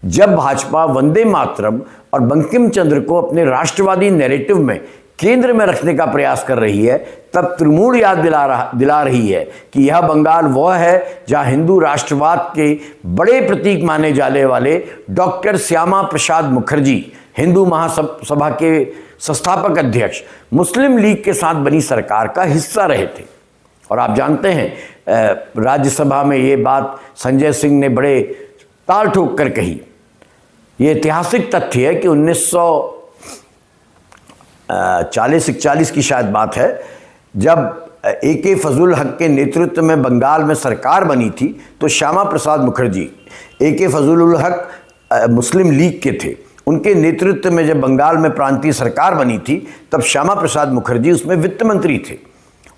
जब भाजपा वंदे मातरम और बंकिम चंद्र को अपने राष्ट्रवादी नैरेटिव में केंद्र में रखने का प्रयास कर रही है, तब तृणमूल याद दिला रही है कि यह बंगाल वह है जहां हिंदू राष्ट्रवाद के बड़े प्रतीक माने जाने वाले डॉक्टर श्यामा प्रसाद मुखर्जी, हिंदू महासभा के संस्थापक अध्यक्ष, मुस्लिम लीग के साथ बनी सरकार का हिस्सा रहे थे। और आप जानते हैं राज्यसभा में ये बात संजय सिंह ने बड़े ताल ठोक कर कही। ये ऐतिहासिक तथ्य है कि 1940-41 की शायद बात है, जब AK फजलुल हक के नेतृत्व में बंगाल में सरकार बनी थी, तो श्यामा प्रसाद मुखर्जी, AK फजलुल हक मुस्लिम लीग के थे, उनके नेतृत्व में जब बंगाल में प्रांतीय सरकार बनी थी, तब श्यामा प्रसाद मुखर्जी उसमें वित्त मंत्री थे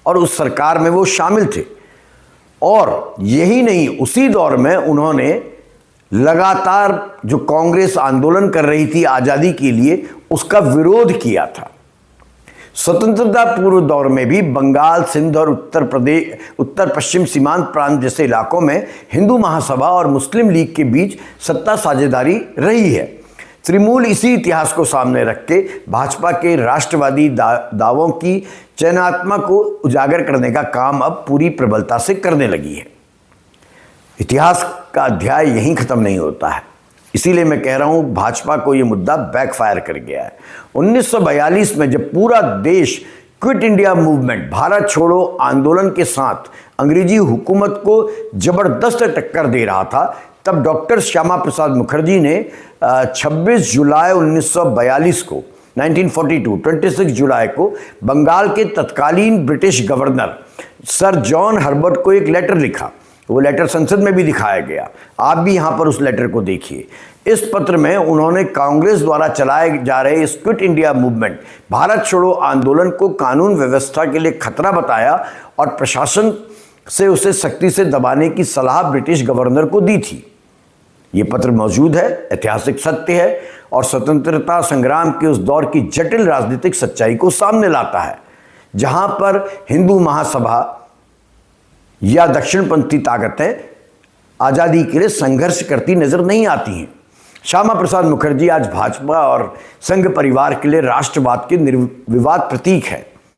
और उस सरकार में वो शामिल थे। और यही नहीं, उसी दौर में उन्होंने लगातार जो कांग्रेस आंदोलन कर रही थी आज़ादी के लिए, उसका विरोध किया था। स्वतंत्रता पूर्व दौर में भी बंगाल, सिंध और उत्तर पश्चिम सीमांत प्रांत जैसे इलाकों में हिंदू महासभा और मुस्लिम लीग के बीच सत्ता साझेदारी रही है। तृणमूल इसी इतिहास को सामने रख के भाजपा के राष्ट्रवादी दावों की चयनात्मक को उजागर करने का काम अब पूरी प्रबलता से करने लगी है। इतिहास का अध्याय यहीं खत्म नहीं होता है, इसीलिए मैं कह रहा हूं भाजपा को यह मुद्दा बैकफायर कर गया है। 1942 में जब पूरा देश क्विट इंडिया मूवमेंट, भारत छोड़ो आंदोलन के साथ अंग्रेजी हुकूमत को जबरदस्त टक्कर दे रहा था, तब डॉक्टर श्यामा प्रसाद मुखर्जी ने 26 जुलाई 1942 को 26 जुलाई को बंगाल के तत्कालीन British governor sir John Herbert को एक लेटर लिखा। वो लेटर संसद में भी दिखाया गया, आप भी यहाँ पर उस लेटर को देखिए। इस पत्र में उन्होंने कांग्रेस द्वारा चलाए जा रहे इस क्विट इंडिया मूवमेंट, भारत छोड़ो आंदोलन को कानून व्यवस्था के लिए खतरा बताया और प्रशासन से उसे सख्ती से दबाने की सलाह ब्रिटिश गवर्नर को दी थी। ये पत्र मौजूद है, ऐतिहासिक सत्य है और स्वतंत्रता संग्राम के उस दौर की जटिल राजनीतिक सच्चाई को सामने लाता है, जहां पर हिंदू महासभा या दक्षिणपंथी ताकतें आज़ादी के लिए संघर्ष करती नजर नहीं आती हैं। श्यामा प्रसाद मुखर्जी आज भाजपा और संघ परिवार के लिए राष्ट्रवाद के निर्विवाद प्रतीक है।